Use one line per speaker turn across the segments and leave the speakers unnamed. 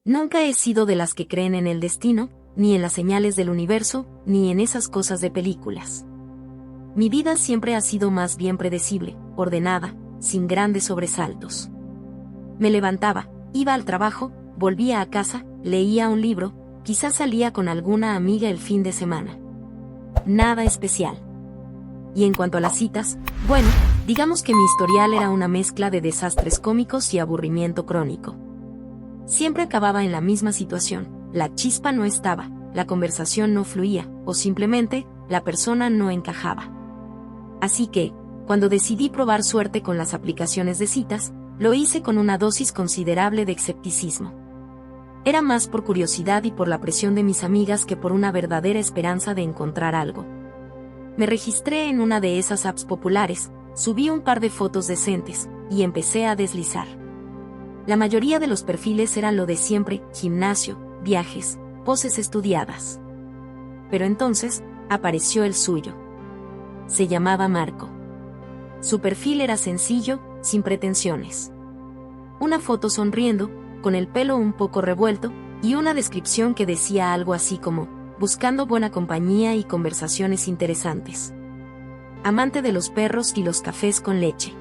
Nunca he sido de las que creen en el destino, ni en las señales del universo, ni en esas cosas de películas. Mi vida siempre ha sido más bien predecible, ordenada, sin grandes sobresaltos. Me levantaba, iba al trabajo, volvía a casa, leía un libro, quizás salía con alguna amiga el fin de semana. Nada especial. Y en cuanto a las citas, bueno, digamos que mi historial era una mezcla de desastres cómicos y aburrimiento crónico. Siempre acababa en la misma situación, la chispa no estaba, la conversación no fluía, o simplemente, la persona no encajaba. Así que, cuando decidí probar suerte con las aplicaciones de citas, lo hice con una dosis considerable de escepticismo. Era más por curiosidad y por la presión de mis amigas que por una verdadera esperanza de encontrar algo. Me registré en una de esas apps populares, subí un par de fotos decentes, y empecé a deslizar. La mayoría de los perfiles eran lo de siempre, gimnasio, viajes, poses estudiadas. Pero entonces, apareció el suyo. Se llamaba Marco. Su perfil era sencillo, sin pretensiones. Una foto sonriendo, con el pelo un poco revuelto, y una descripción que decía algo así como, buscando buena compañía y conversaciones interesantes. Amante de los perros y los cafés con leche.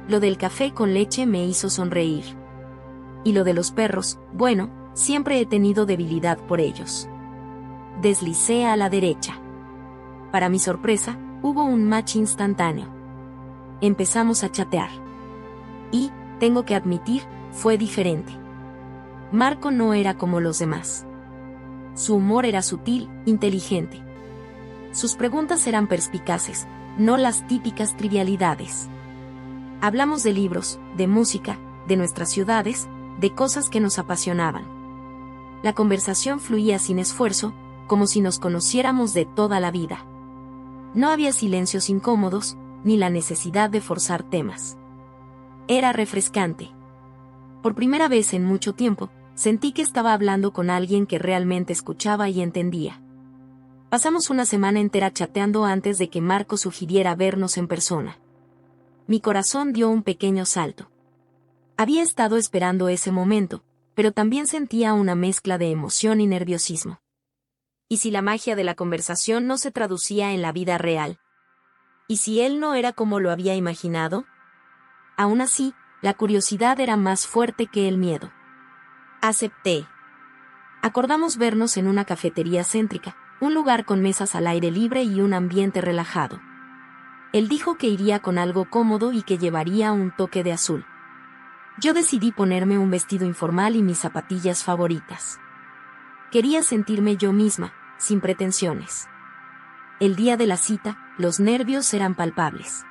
Lo del café con leche me hizo sonreír. Y lo de los perros, bueno, siempre he tenido debilidad por ellos. Deslicé a la derecha. Para mi sorpresa, hubo un match instantáneo. Empezamos a chatear. Y, tengo que admitir, fue diferente. Marco no era como los demás. Su humor era sutil, inteligente. Sus preguntas eran perspicaces, no las típicas trivialidades. Hablamos de libros, de música, de nuestras ciudades, de cosas que nos apasionaban. La conversación fluía sin esfuerzo, como si nos conociéramos de toda la vida. No había silencios incómodos, ni la necesidad de forzar temas. Era refrescante. Por primera vez en mucho tiempo, sentí que estaba hablando con alguien que realmente escuchaba y entendía. Pasamos una semana entera chateando antes de que Marco sugiriera vernos en persona. Mi corazón dio un pequeño salto. Había estado esperando ese momento, pero también sentía una mezcla de emoción y nerviosismo. ¿Y si la magia de la conversación no se traducía en la vida real? ¿Y si él no era como lo había imaginado? Aún así, la curiosidad era más fuerte que el miedo. Acepté. Acordamos vernos en una cafetería céntrica, un lugar con mesas al aire libre y un ambiente relajado. Él dijo que iría con algo cómodo y que llevaría un toque de azul. Yo decidí ponerme un vestido informal y mis zapatillas favoritas. Quería sentirme yo misma, sin pretensiones. El día de la cita, los nervios eran palpables.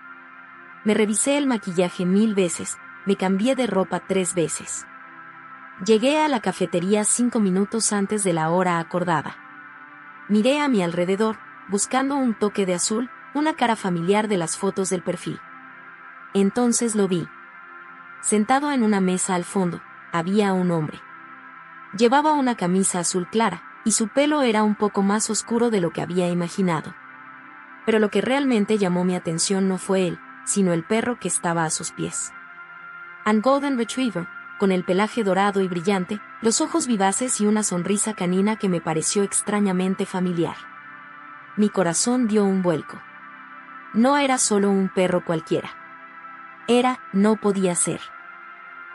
Me revisé el maquillaje 1000 veces, me cambié de ropa 3 veces. Llegué a la cafetería 5 minutos antes de la hora acordada. Miré a mi alrededor, buscando un toque de azul, una cara familiar de las fotos del perfil. Entonces lo vi. Sentado en una mesa al fondo, había un hombre. Llevaba una camisa azul clara, y su pelo era un poco más oscuro de lo que había imaginado. Pero lo que realmente llamó mi atención no fue él, sino el perro que estaba a sus pies. Un Golden Retriever, con el pelaje dorado y brillante, los ojos vivaces y una sonrisa canina que me pareció extrañamente familiar. Mi corazón dio un vuelco. No era solo un perro cualquiera. No podía ser.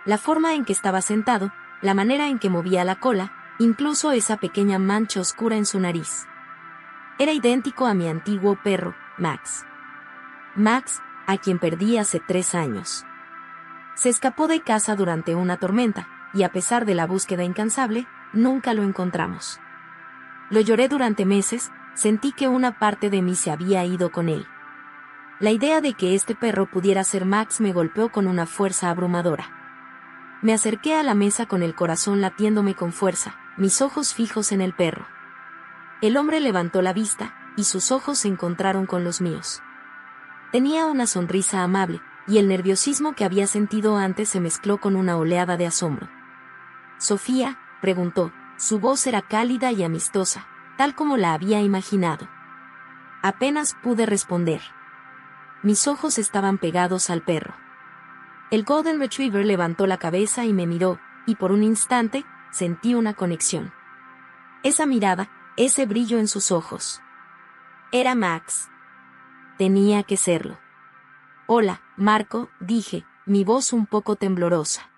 La forma en que estaba sentado, la manera en que movía la cola, incluso esa pequeña mancha oscura en su nariz. Era idéntico a mi antiguo perro, Max. Max, a quien perdí hace 3 años. Se escapó de casa durante una tormenta, y a pesar de la búsqueda incansable, nunca lo encontramos. Lo lloré durante meses, sentí que una parte de mí se había ido con él. La idea de que este perro pudiera ser Max me golpeó con una fuerza abrumadora. Me acerqué a la mesa con el corazón latiéndome con fuerza, mis ojos fijos en el perro. El hombre levantó la vista, y sus ojos se encontraron con los míos. Tenía una sonrisa amable, y el nerviosismo que había sentido antes se mezcló con una oleada de asombro. «Sofía», preguntó, su voz era cálida y amistosa, tal como la había imaginado. Apenas pude responder. Mis ojos estaban pegados al perro. El Golden Retriever levantó la cabeza y me miró, y por un instante, sentí una conexión. Esa mirada, ese brillo en sus ojos. Era Max. Tenía que serlo. Hola, Marco, dije, mi voz un poco temblorosa.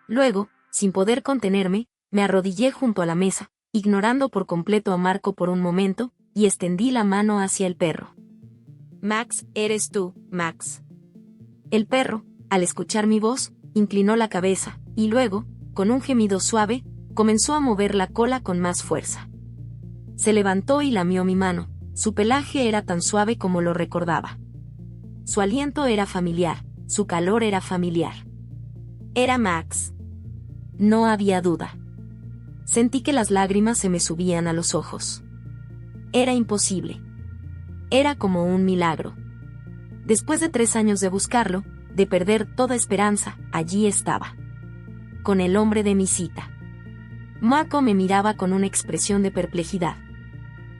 Luego, sin poder contenerme, me arrodillé junto a la mesa, ignorando por completo a Marco por un momento, y extendí la mano hacia el perro. Max, eres tú, Max. El perro, al escuchar mi voz, inclinó la cabeza, y luego, con un gemido suave, comenzó a mover la cola con más fuerza. Se levantó y lamió mi mano, su pelaje era tan suave como lo recordaba. Su aliento era familiar, su calor era familiar. Era Max. No había duda. Sentí que las lágrimas se me subían a los ojos. Era imposible. Era como un milagro. Después de 3 años de buscarlo, de perder toda esperanza, allí estaba. Con el hombre de mi cita. Marco me miraba con una expresión de perplejidad.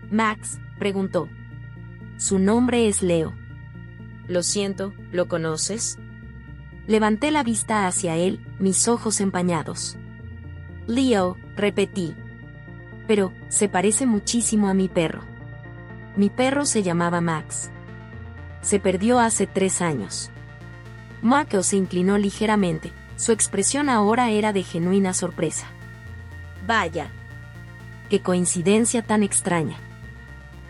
Max, preguntó. Su nombre es Leo. Lo siento, ¿lo conoces? Levanté la vista hacia él, mis ojos empañados. Leo, repetí. Pero, se parece muchísimo a mi perro. Mi perro se llamaba Max. Se perdió hace 3 años. Marco se inclinó ligeramente, su expresión ahora era de genuina sorpresa. Vaya. Qué coincidencia tan extraña.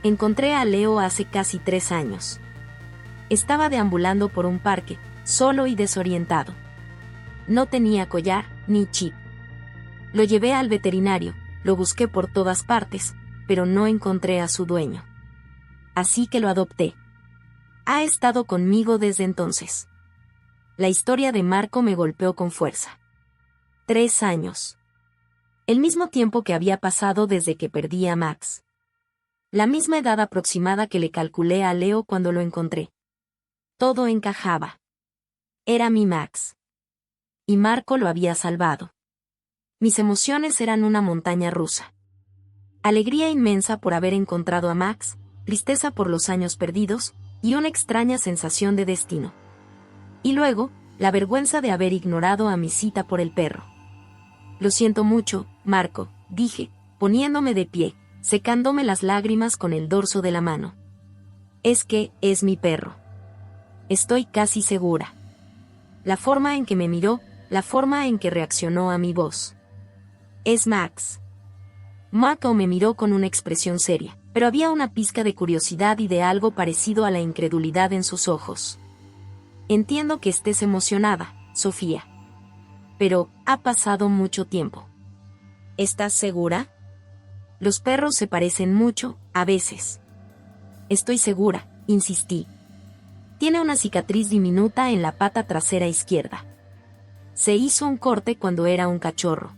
Encontré a Leo hace casi 3 años. Estaba deambulando por un parque, solo y desorientado. No tenía collar, ni chip. Lo llevé al veterinario, lo busqué por todas partes, pero no encontré a su dueño. Así que lo adopté. Ha estado conmigo desde entonces. La historia de Marco me golpeó con fuerza. 3 años. El mismo tiempo que había pasado desde que perdí a Max. La misma edad aproximada que le calculé a Leo cuando lo encontré. Todo encajaba. Era mi Max. Y Marco lo había salvado. Mis emociones eran una montaña rusa. Alegría inmensa por haber encontrado a Max, tristeza por los años perdidos, y una extraña sensación de destino. Y luego, la vergüenza de haber ignorado a mi cita por el perro. Lo siento mucho, Marco, dije, poniéndome de pie, secándome las lágrimas con el dorso de la mano. Es que, es mi perro. Estoy casi segura. La forma en que me miró, la forma en que reaccionó a mi voz. Es Max. Marco me miró con una expresión seria, pero había una pizca de curiosidad y de algo parecido a la incredulidad en sus ojos. Entiendo que estés emocionada, Sofía. Pero, ha pasado mucho tiempo. ¿Estás segura? Los perros se parecen mucho, a veces. Estoy segura, insistí. Tiene una cicatriz diminuta en la pata trasera izquierda. Se hizo un corte cuando era un cachorro.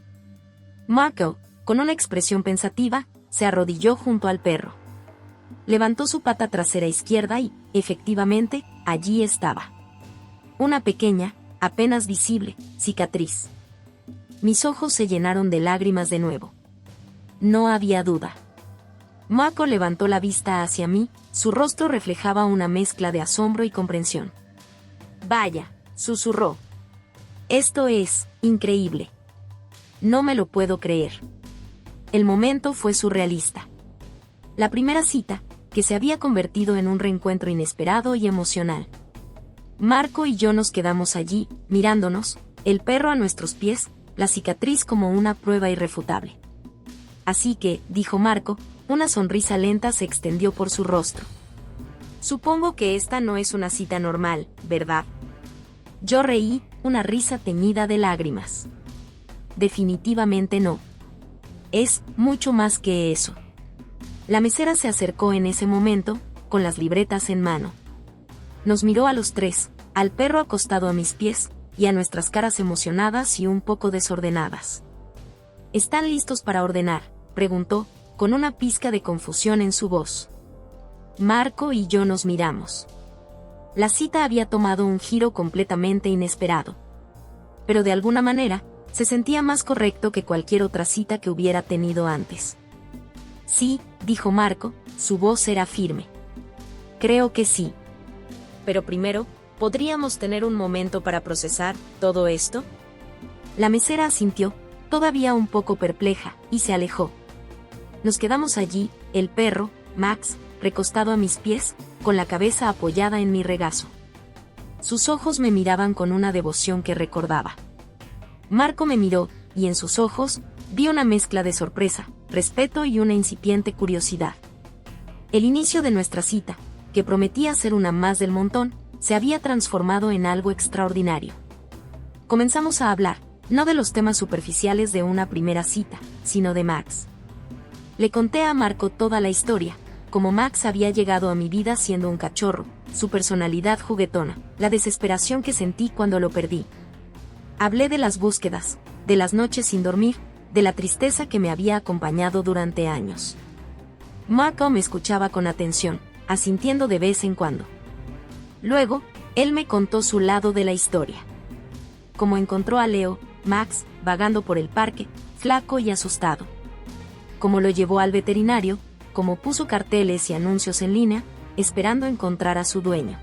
Marco, con una expresión pensativa, se arrodilló junto al perro. Levantó su pata trasera izquierda y, efectivamente, allí estaba. Una pequeña, apenas visible, cicatriz. Mis ojos se llenaron de lágrimas de nuevo. No había duda. Marco levantó la vista hacia mí, su rostro reflejaba una mezcla de asombro y comprensión. Vaya, susurró. Esto es increíble. No me lo puedo creer. El momento fue surrealista. La primera cita, que se había convertido en un reencuentro inesperado y emocional. Marco y yo nos quedamos allí, mirándonos, el perro a nuestros pies, la cicatriz como una prueba irrefutable. Así que, dijo Marco, una sonrisa lenta se extendió por su rostro. Supongo que esta no es una cita normal, ¿verdad? Yo reí, una risa teñida de lágrimas. Definitivamente no. Es mucho más que eso. La mesera se acercó en ese momento, con las libretas en mano. Nos miró a los 3, al perro acostado a mis pies, y a nuestras caras emocionadas y un poco desordenadas. ¿Están listos para ordenar?, preguntó, con una pizca de confusión en su voz. Marco y yo nos miramos. La cita había tomado un giro completamente inesperado. Pero de alguna manera, se sentía más correcto que cualquier otra cita que hubiera tenido antes. Sí, dijo Marco, su voz era firme. Creo que sí. Pero primero, ¿podríamos tener un momento para procesar todo esto? La mesera asintió, todavía un poco perpleja, y se alejó. Nos quedamos allí, el perro, Max, recostado a mis pies, con la cabeza apoyada en mi regazo. Sus ojos me miraban con una devoción que recordaba. Marco me miró, y en sus ojos, vi una mezcla de sorpresa, respeto y una incipiente curiosidad. El inicio de nuestra cita, que prometía ser una más del montón, se había transformado en algo extraordinario. Comenzamos a hablar, no de los temas superficiales de una primera cita, sino de Max. Le conté a Marco toda la historia, cómo Max había llegado a mi vida siendo un cachorro, su personalidad juguetona, la desesperación que sentí cuando lo perdí. Hablé de las búsquedas, de las noches sin dormir, de la tristeza que me había acompañado durante años. Marco me escuchaba con atención, asintiendo de vez en cuando. Luego, él me contó su lado de la historia. Cómo encontró a Leo, Max, vagando por el parque, flaco y asustado. Cómo lo llevó al veterinario, cómo puso carteles y anuncios en línea, esperando encontrar a su dueño.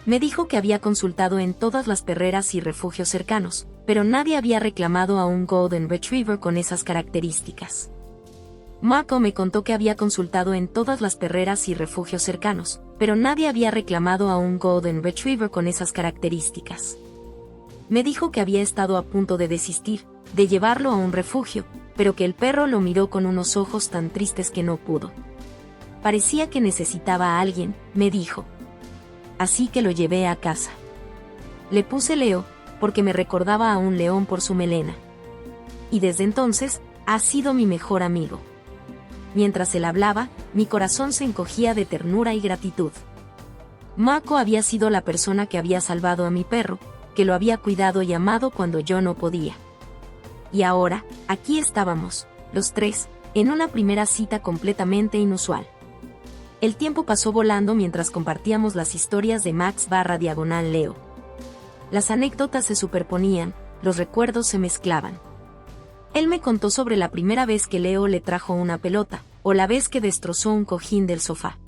Me dijo que había consultado en todas las perreras y refugios cercanos, pero nadie había reclamado a un Golden Retriever con esas características. Marco me contó que había consultado en todas las perreras y refugios cercanos, pero nadie había reclamado a un Golden Retriever con esas características. Me dijo que había estado a punto de desistir, de llevarlo a un refugio, pero que el perro lo miró con unos ojos tan tristes que no pudo. Parecía que necesitaba a alguien, me dijo. Así que lo llevé a casa. Le puse Leo, porque me recordaba a un león por su melena. Y desde entonces, ha sido mi mejor amigo. Mientras él hablaba, mi corazón se encogía de ternura y gratitud. Marco había sido la persona que había salvado a mi perro, que lo había cuidado y amado cuando yo no podía. Y ahora, aquí estábamos, los tres, en una primera cita completamente inusual. El tiempo pasó volando mientras compartíamos las historias de Max/Leo. Las anécdotas se superponían, los recuerdos se mezclaban. Él me contó sobre la primera vez que Leo le trajo una pelota, o la vez que destrozó un cojín del sofá.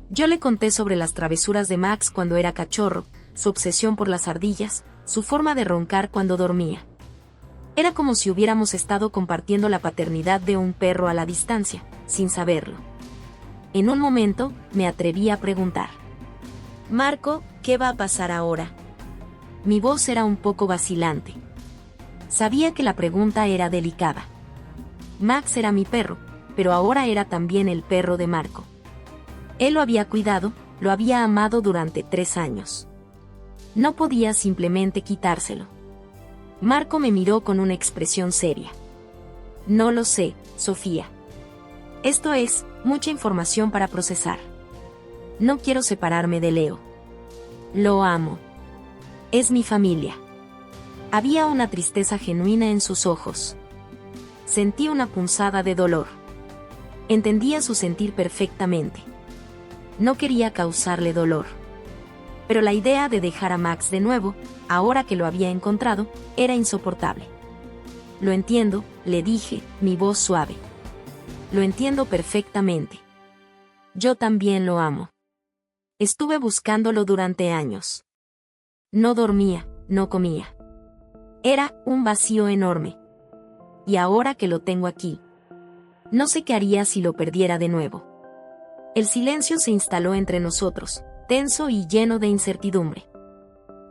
Yo le conté sobre las travesuras de Max cuando era cachorro, su obsesión por las ardillas, su forma de roncar cuando dormía. Era como si hubiéramos estado compartiendo la paternidad de un perro a la distancia, sin saberlo. En un momento, me atreví a preguntar. Marco, ¿qué va a pasar ahora? Mi voz era un poco vacilante. Sabía que la pregunta era delicada. Max era mi perro, pero ahora era también el perro de Marco. Él lo había cuidado, lo había amado durante 3 años. No podía simplemente quitárselo. Marco me miró con una expresión seria. No lo sé, Sofía. Esto es mucha información para procesar. No quiero separarme de Leo. Lo amo. Es mi familia. Había una tristeza genuina en sus ojos. Sentí una punzada de dolor. Entendía su sentir perfectamente. No quería causarle dolor. Pero la idea de dejar a Max de nuevo, ahora que lo había encontrado, era insoportable. Lo entiendo, le dije, mi voz suave. Lo entiendo perfectamente. Yo también lo amo. Estuve buscándolo durante años. No dormía, no comía. Era un vacío enorme. Y ahora que lo tengo aquí, no sé qué haría si lo perdiera de nuevo. El silencio se instaló entre nosotros, tenso y lleno de incertidumbre.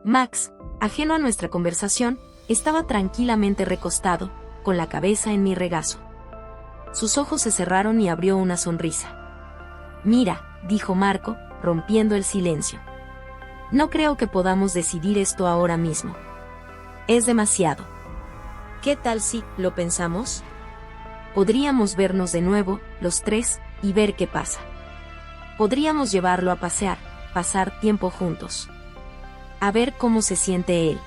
Max, ajeno a nuestra conversación, estaba tranquilamente recostado, con la cabeza en mi regazo. Sus ojos se cerraron y abrió una sonrisa. Mira, dijo Marco, rompiendo el silencio. No creo que podamos decidir esto ahora mismo. Es demasiado. ¿Qué tal si lo pensamos? Podríamos vernos de nuevo, los tres, y ver qué pasa. Podríamos llevarlo a pasear, pasar tiempo juntos. A ver cómo se siente él.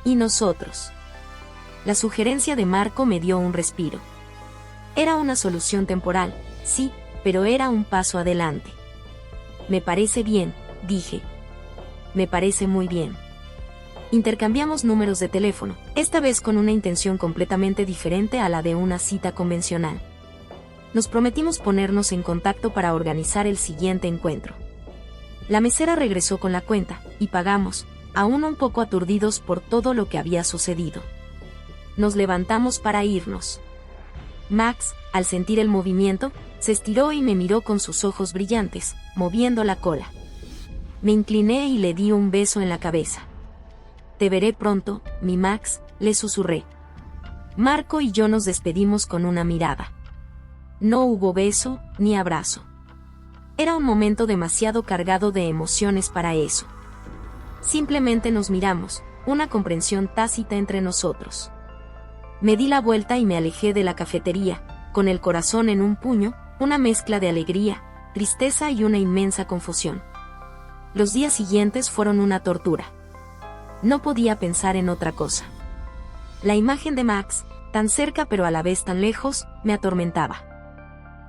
Y nosotros. La sugerencia de Marco me dio un respiro. Era una solución temporal, sí, pero era un paso adelante. Me parece bien, dije. Me parece muy bien. Intercambiamos números de teléfono, esta vez con una intención completamente diferente a la de una cita convencional. Nos prometimos ponernos en contacto para organizar el siguiente encuentro. La mesera regresó con la cuenta, y pagamos, aún un poco aturdidos por todo lo que había sucedido. nos levantamos para irnos. Max, al sentir el movimiento, se estiró y me miró con sus ojos brillantes, moviendo la cola. Me incliné y le di un beso en la cabeza. Te veré pronto, mi Max, le susurré. Marco y yo nos despedimos con una mirada. No hubo beso, ni abrazo. Era un momento demasiado cargado de emociones para eso. Simplemente nos miramos, una comprensión tácita entre nosotros. Me di la vuelta y me alejé de la cafetería, con el corazón en un puño, una mezcla de alegría, tristeza y una inmensa confusión. Los días siguientes fueron una tortura. No podía pensar en otra cosa. La imagen de Max, tan cerca pero a la vez tan lejos, me atormentaba.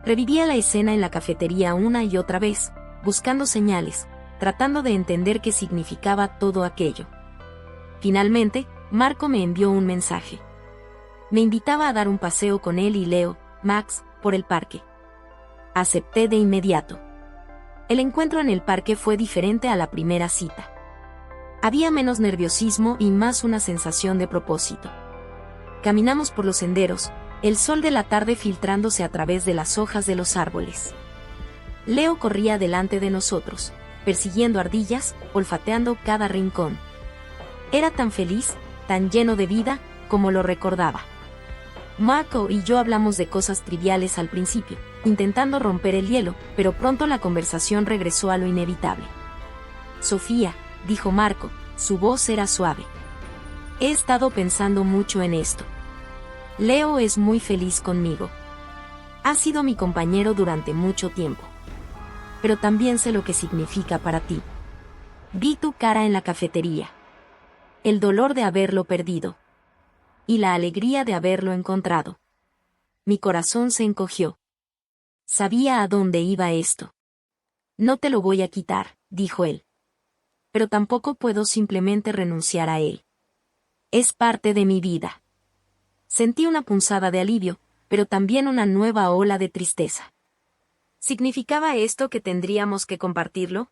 Revivía la escena en la cafetería una y otra vez, buscando señales, tratando de entender qué significaba todo aquello. Finalmente, Marco me envió un mensaje. Me invitaba a dar un paseo con él y Leo, Max, por el parque. Acepté de inmediato. El encuentro en el parque fue diferente a la primera cita. Había menos nerviosismo y más una sensación de propósito. Caminamos por los senderos, el sol de la tarde filtrándose a través de las hojas de los árboles. Leo corría delante de nosotros, persiguiendo ardillas, olfateando cada rincón. Era tan feliz, tan lleno de vida, como lo recordaba. Marco y yo hablamos de cosas triviales al principio, intentando romper el hielo, pero pronto la conversación regresó a lo inevitable. Sofía, dijo Marco, su voz era suave. He estado pensando mucho en esto. Leo es muy feliz conmigo. Ha sido mi compañero durante mucho tiempo. Pero también sé lo que significa para ti. Vi tu cara en la cafetería. El dolor de haberlo perdido. Y la alegría de haberlo encontrado. Mi corazón se encogió. Sabía a dónde iba esto. No te lo voy a quitar, dijo él. Pero tampoco puedo simplemente renunciar a él. Es parte de mi vida. Sentí una punzada de alivio, pero también una nueva ola de tristeza. ¿Significaba esto que tendríamos que compartirlo?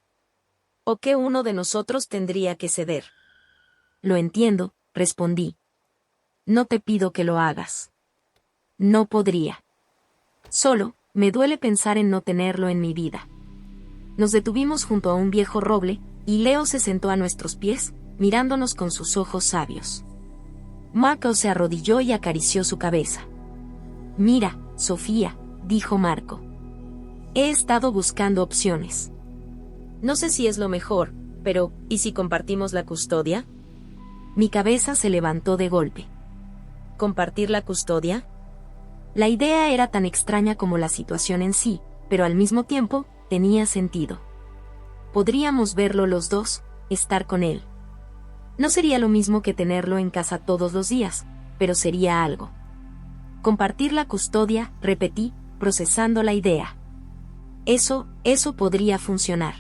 ¿O que uno de nosotros tendría que ceder? Lo entiendo, respondí. No te pido que lo hagas. No podría. Solo, me duele pensar en no tenerlo en mi vida. Nos detuvimos junto a un viejo roble, y Leo se sentó a nuestros pies, mirándonos con sus ojos sabios. Marco se arrodilló y acarició su cabeza. Mira, Sofía, dijo Marco. He estado buscando opciones. No sé si es lo mejor, pero ¿y si compartimos la custodia? Mi cabeza se levantó de golpe. ¿Compartir la custodia? La idea era tan extraña como la situación en sí, pero al mismo tiempo, tenía sentido. Podríamos verlo los dos, estar con él. No sería lo mismo que tenerlo en casa todos los días, pero sería algo. Compartir la custodia, repetí, procesando la idea. Eso podría funcionar.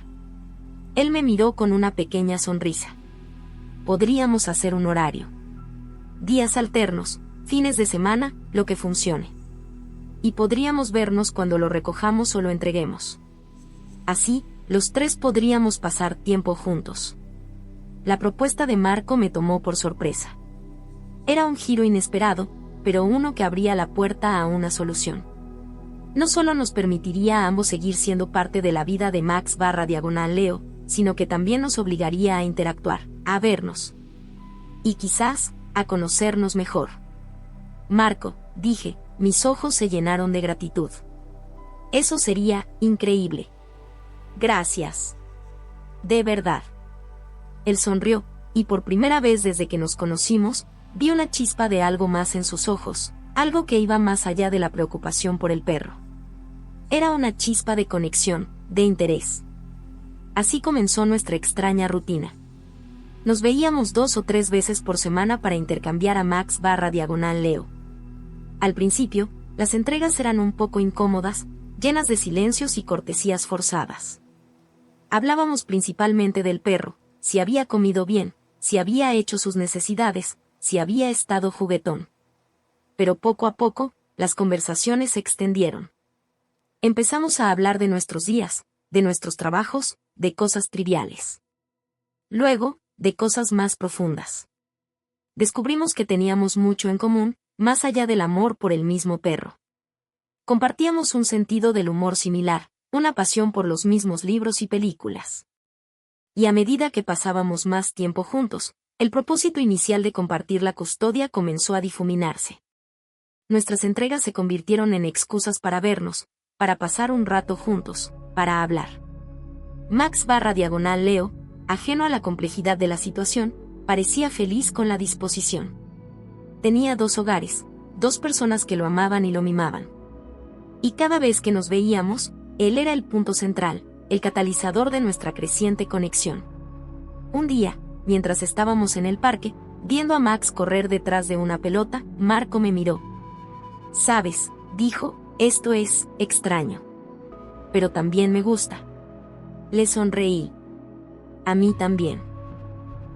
Él me miró con una pequeña sonrisa. Podríamos hacer un horario. Días alternos, fines de semana, lo que funcione. Y podríamos vernos cuando lo recojamos o lo entreguemos. Así, los tres podríamos pasar tiempo juntos. La propuesta de Marco me tomó por sorpresa. Era un giro inesperado, pero uno que abría la puerta a una solución. No solo nos permitiría a ambos seguir siendo parte de la vida de Max/Leo, sino que también nos obligaría a interactuar, a vernos. Y quizás, a conocernos mejor. Marco, dije, mis ojos se llenaron de gratitud. Eso sería increíble. Gracias. De verdad. Él sonrió, y por primera vez desde que nos conocimos, vi una chispa de algo más en sus ojos, algo que iba más allá de la preocupación por el perro. Era una chispa de conexión, de interés. Así comenzó nuestra extraña rutina. Nos veíamos 2 o 3 veces por semana para intercambiar a Max/Leo. Al principio, las entregas eran un poco incómodas, llenas de silencios y cortesías forzadas. Hablábamos principalmente del perro, si había comido bien, si había hecho sus necesidades, si había estado juguetón. Pero poco a poco, las conversaciones se extendieron. Empezamos a hablar de nuestros días, de nuestros trabajos, de cosas triviales. Luego, de cosas más profundas. descubrimos que teníamos mucho en común, más allá del amor por el mismo perro. Compartíamos un sentido del humor similar, una pasión por los mismos libros y películas. Y a medida que pasábamos más tiempo juntos, el propósito inicial de compartir la custodia comenzó a difuminarse. Nuestras entregas se convirtieron en excusas para vernos, para pasar un rato juntos, para hablar. Max/Leo, ajeno a la complejidad de la situación, parecía feliz con la disposición. Tenía 2 hogares, 2 personas que lo amaban y lo mimaban. Y cada vez que nos veíamos, él era el punto central, el catalizador de nuestra creciente conexión. Un día, mientras estábamos en el parque, viendo a Max correr detrás de una pelota, Marco me miró. «Sabes», dijo, «esto es extraño. Pero también me gusta». Le sonreí. «A mí también.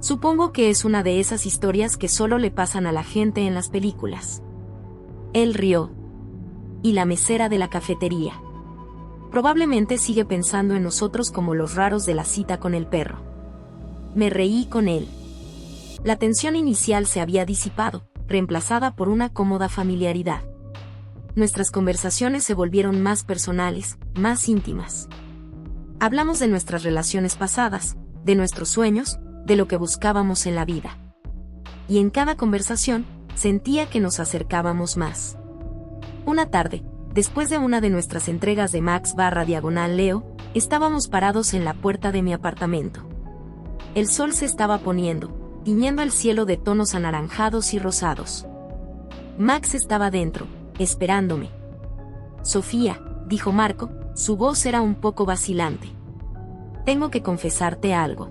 Supongo que es una de esas historias que solo le pasan a la gente en las películas». Él rió. «Y la mesera de la cafetería. Probablemente sigue pensando en nosotros como los raros de la cita con el perro». Me reí con él. La tensión inicial se había disipado, reemplazada por una cómoda familiaridad. Nuestras conversaciones se volvieron más personales, más íntimas. Hablamos de nuestras relaciones pasadas, de nuestros sueños, de lo que buscábamos en la vida. Y en cada conversación, sentía que nos acercábamos más. Una tarde, después de una de nuestras entregas de Max/Leo, estábamos parados en la puerta de mi apartamento. El sol se estaba poniendo, tiñendo el cielo de tonos anaranjados y rosados. Max estaba dentro, esperándome. «Sofía», dijo Marco, su voz era un poco vacilante. «Tengo que confesarte algo.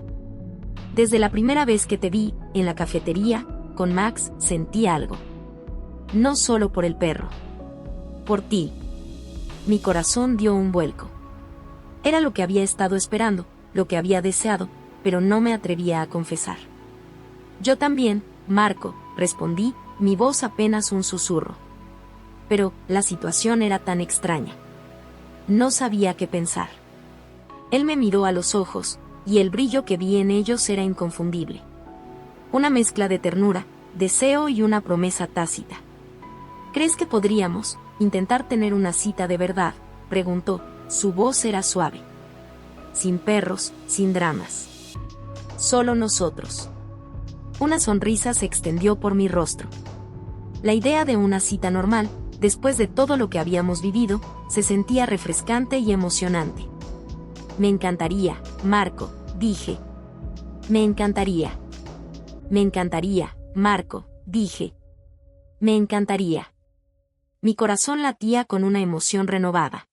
Desde la primera vez que te vi, en la cafetería, con Max, sentí algo. No solo por el perro. Por ti». Mi corazón dio un vuelco. Era lo que había estado esperando, lo que había deseado, pero no me atrevía a confesar. «Yo también, Marco», respondí, mi voz apenas un susurro. Pero la situación era tan extraña. No sabía qué pensar. Él me miró a los ojos, y el brillo que vi en ellos era inconfundible. Una mezcla de ternura, deseo y una promesa tácita. «¿Crees que podríamos intentar tener una cita de verdad?», preguntó, su voz era suave. «Sin perros, sin dramas. Solo nosotros». Una sonrisa se extendió por mi rostro. La idea de una cita normal, después de todo lo que habíamos vivido, se sentía refrescante y emocionante. «Me encantaría, Marco», dije. «Me encantaría». «Me encantaría, Marco», dije. «Me encantaría». Mi corazón latía con una emoción renovada.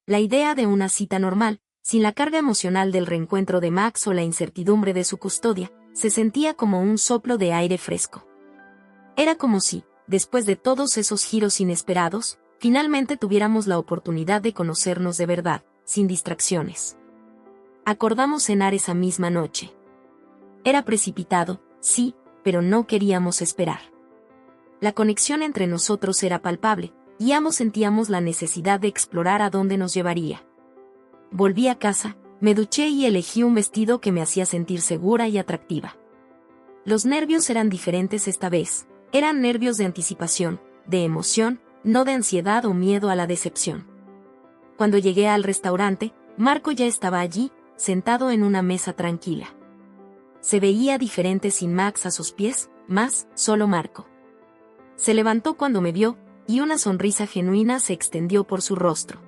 La idea de una cita normal, sin la carga emocional del reencuentro de Max o la incertidumbre de su custodia, se sentía como un soplo de aire fresco. Era como si, después de todos esos giros inesperados, finalmente tuviéramos la oportunidad de conocernos de verdad, sin distracciones. Acordamos cenar esa misma noche. Era precipitado, sí, pero no queríamos esperar. La conexión entre nosotros era palpable, y ambos sentíamos la necesidad de explorar a dónde nos llevaría. Volví a casa, me duché y elegí un vestido que me hacía sentir segura y atractiva. Los nervios eran diferentes esta vez, eran nervios de anticipación, de emoción, no de ansiedad o miedo a la decepción. Cuando llegué al restaurante, Marco ya estaba allí, sentado en una mesa tranquila. Se veía diferente sin Max a sus pies, más, solo Marco. Se levantó cuando me vio, y una sonrisa genuina se extendió por su rostro.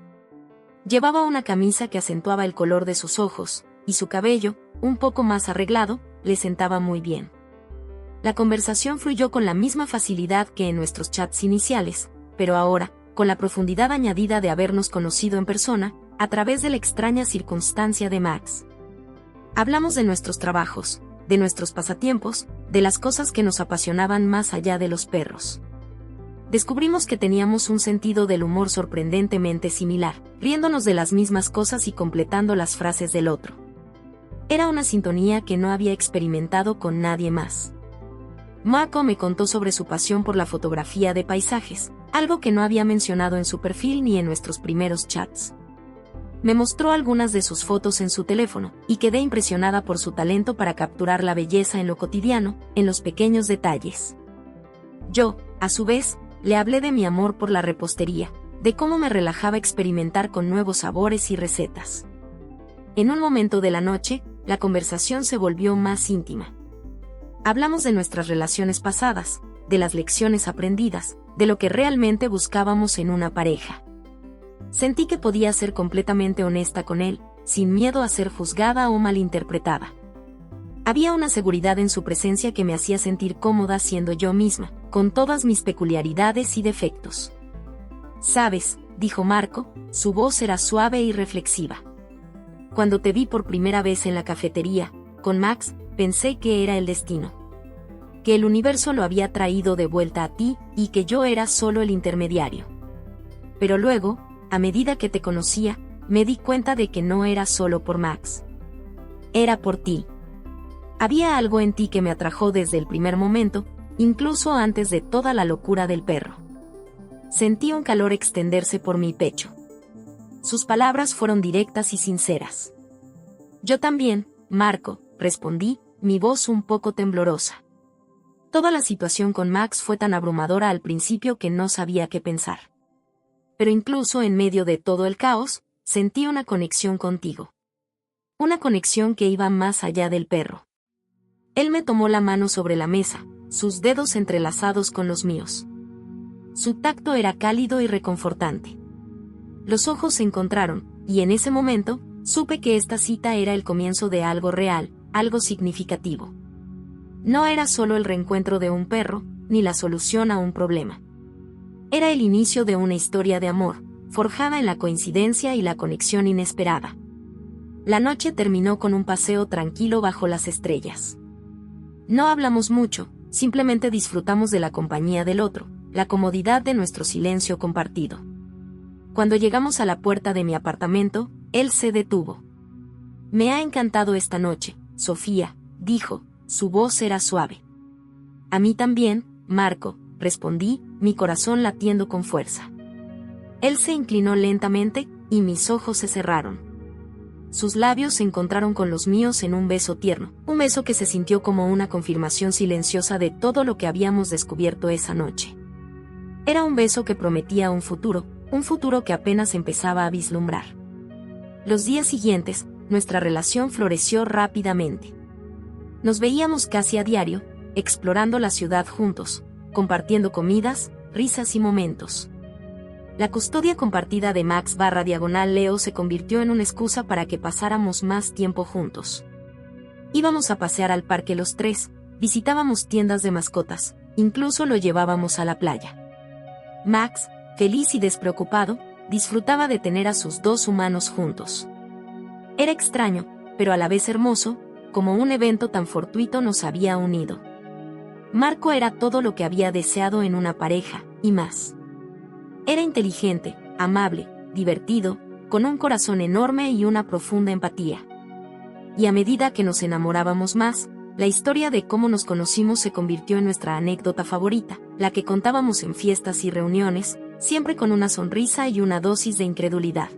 Llevaba una camisa que acentuaba el color de sus ojos, y su cabello, un poco más arreglado, le sentaba muy bien. La conversación fluyó con la misma facilidad que en nuestros chats iniciales, pero ahora, con la profundidad añadida de habernos conocido en persona, a través de la extraña circunstancia de Max. Hablamos de nuestros trabajos, de nuestros pasatiempos, de las cosas que nos apasionaban más allá de los perros. Descubrimos que teníamos un sentido del humor sorprendentemente similar, riéndonos de las mismas cosas y completando las frases del otro. Era una sintonía que no había experimentado con nadie más. Marco me contó sobre su pasión por la fotografía de paisajes, algo que no había mencionado en su perfil ni en nuestros primeros chats. Me mostró algunas de sus fotos en su teléfono, y quedé impresionada por su talento para capturar la belleza en lo cotidiano, en los pequeños detalles. Yo, a su vez, le hablé de mi amor por la repostería, de cómo me relajaba experimentar con nuevos sabores y recetas. En un momento de la noche, la conversación se volvió más íntima. Hablamos de nuestras relaciones pasadas, de las lecciones aprendidas, de lo que realmente buscábamos en una pareja. Sentí que podía ser completamente honesta con él, sin miedo a ser juzgada o malinterpretada. Había una seguridad en su presencia que me hacía sentir cómoda siendo yo misma, con todas mis peculiaridades y defectos. «Sabes», dijo Marco, su voz era suave y reflexiva. «Cuando te vi por primera vez en la cafetería, con Max, pensé que era el destino. Que el universo lo había traído de vuelta a ti, y que yo era solo el intermediario. Pero luego, a medida que te conocía, me di cuenta de que no era solo por Max. Era por ti. Había algo en ti que me atrajo desde el primer momento, incluso antes de toda la locura del perro». Sentí un calor extenderse por mi pecho. Sus palabras fueron directas y sinceras. «Yo también, Marco», respondí, mi voz un poco temblorosa. Toda la situación con Max fue tan abrumadora al principio que no sabía qué pensar. Pero incluso en medio de todo el caos, sentí una conexión contigo. Una conexión que iba más allá del perro. Él me tomó la mano sobre la mesa, sus dedos entrelazados con los míos. Su tacto era cálido y reconfortante. Los ojos se encontraron, y en ese momento, supe que esta cita era el comienzo de algo real, algo significativo. No era solo el reencuentro de un perro, ni la solución a un problema. Era el inicio de una historia de amor, forjada en la coincidencia y la conexión inesperada. La noche terminó con un paseo tranquilo bajo las estrellas. No hablamos mucho, simplemente disfrutamos de la compañía del otro, la comodidad de nuestro silencio compartido. Cuando llegamos a la puerta de mi apartamento, él se detuvo. «Me ha encantado esta noche, Sofía», dijo, su voz era suave. «A mí también, Marco», respondí, mi corazón latiendo con fuerza. Él se inclinó lentamente, y mis ojos se cerraron. Sus labios se encontraron con los míos en un beso tierno, un beso que se sintió como una confirmación silenciosa de todo lo que habíamos descubierto esa noche. Era un beso que prometía un futuro que apenas empezaba a vislumbrar. Los días siguientes, nuestra relación floreció rápidamente. Nos veíamos casi a diario, explorando la ciudad juntos, compartiendo comidas, risas y momentos. La custodia compartida de Max/Leo se convirtió en una excusa para que pasáramos más tiempo juntos. Íbamos a pasear al parque los tres, visitábamos tiendas de mascotas, incluso lo llevábamos a la playa. Max, feliz y despreocupado, disfrutaba de tener a sus dos humanos juntos. Era extraño, pero a la vez hermoso, como un evento tan fortuito nos había unido. Marco era todo lo que había deseado en una pareja, y más. Era inteligente, amable, divertido, con un corazón enorme y una profunda empatía. Y a medida que nos enamorábamos más, la historia de cómo nos conocimos se convirtió en nuestra anécdota favorita, la que contábamos en fiestas y reuniones, siempre con una sonrisa y una dosis de incredulidad.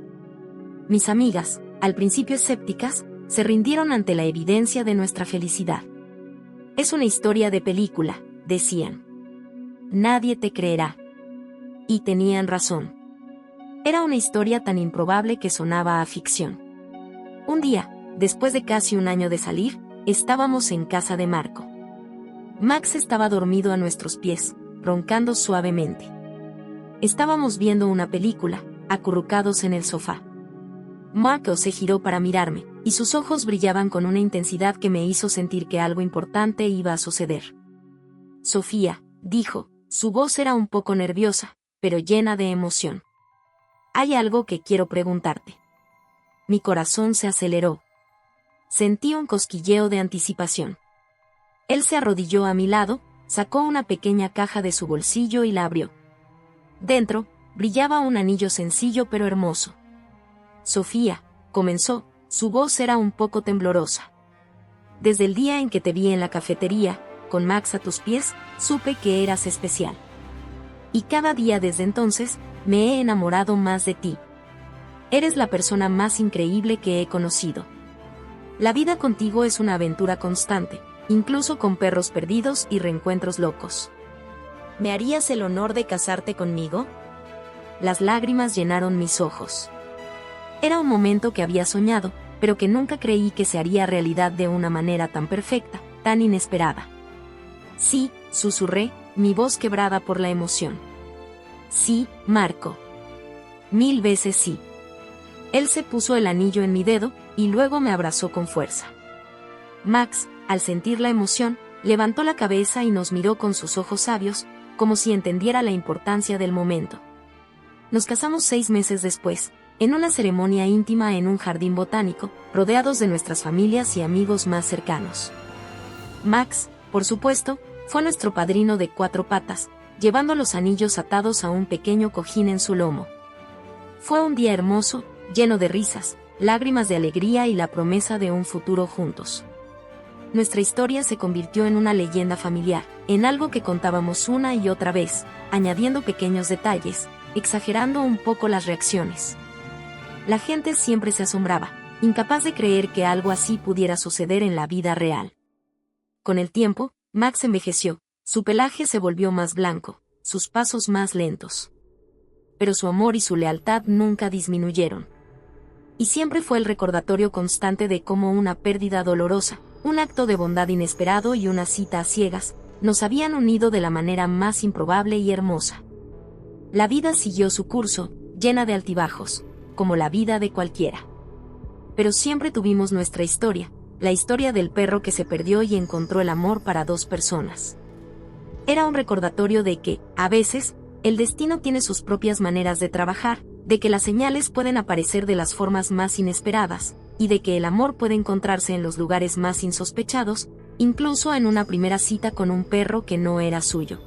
Mis amigas, al principio escépticas, se rindieron ante la evidencia de nuestra felicidad. «Es una historia de película», decían. «Nadie te creerá». Y tenían razón. Era una historia tan improbable que sonaba a ficción. Un día, después de casi un año de salir, estábamos en casa de Marco. Max estaba dormido a nuestros pies, roncando suavemente. Estábamos viendo una película, acurrucados en el sofá. Marco se giró para mirarme, y sus ojos brillaban con una intensidad que me hizo sentir que algo importante iba a suceder. «Sofía», dijo, su voz era un poco nerviosa, pero llena de emoción. «Hay algo que quiero preguntarte». Mi corazón se aceleró. Sentí un cosquilleo de anticipación. Él se arrodilló a mi lado, sacó una pequeña caja de su bolsillo y la abrió. Dentro, brillaba un anillo sencillo pero hermoso. «Sofía», comenzó, su voz era un poco temblorosa. «Desde el día en que te vi en la cafetería, con Max a tus pies, supe que eras especial. Y cada día desde entonces, me he enamorado más de ti. Eres la persona más increíble que he conocido. La vida contigo es una aventura constante, incluso con perros perdidos y reencuentros locos.
¿Me harías el honor de casarte conmigo?
Las lágrimas llenaron mis ojos. Era un momento que había soñado, pero que nunca creí que se haría realidad de una manera tan perfecta, tan inesperada. Sí, susurré, mi voz quebrada por la emoción. Sí, Marco. 1000 veces sí. Él se puso el anillo en mi dedo, y luego me abrazó con fuerza. Max, al sentir la emoción, levantó la cabeza y nos miró con sus ojos sabios, como si entendiera la importancia del momento. Nos casamos 6 meses después, en una ceremonia íntima en un jardín botánico, rodeados de nuestras familias y amigos más cercanos. Max, por supuesto, fue nuestro padrino de 4 patas, llevando los anillos atados a un pequeño cojín en su lomo. Fue un día hermoso, lleno de risas, lágrimas de alegría y la promesa de un futuro juntos. Nuestra historia se convirtió en una leyenda familiar, en algo que contábamos una y otra vez, añadiendo pequeños detalles, exagerando un poco las reacciones. La gente siempre se asombraba, incapaz de creer que algo así pudiera suceder en la vida real. Con el tiempo, Max envejeció, su pelaje se volvió más blanco, sus pasos más lentos. Pero su amor y su lealtad nunca disminuyeron. Y siempre fue el recordatorio constante de cómo una pérdida dolorosa, un acto de bondad inesperado y una cita a ciegas, nos habían unido de la manera más improbable y hermosa. La vida siguió su curso, llena de altibajos, como la vida de cualquiera. Pero siempre tuvimos nuestra historia, la historia del perro que se perdió y encontró el amor para 2 personas. Era un recordatorio de que, a veces, el destino tiene sus propias maneras de trabajar, de que las señales pueden aparecer de las formas más inesperadas, y de que el amor puede encontrarse en los lugares más insospechados, incluso en una primera cita con un perro que no era suyo.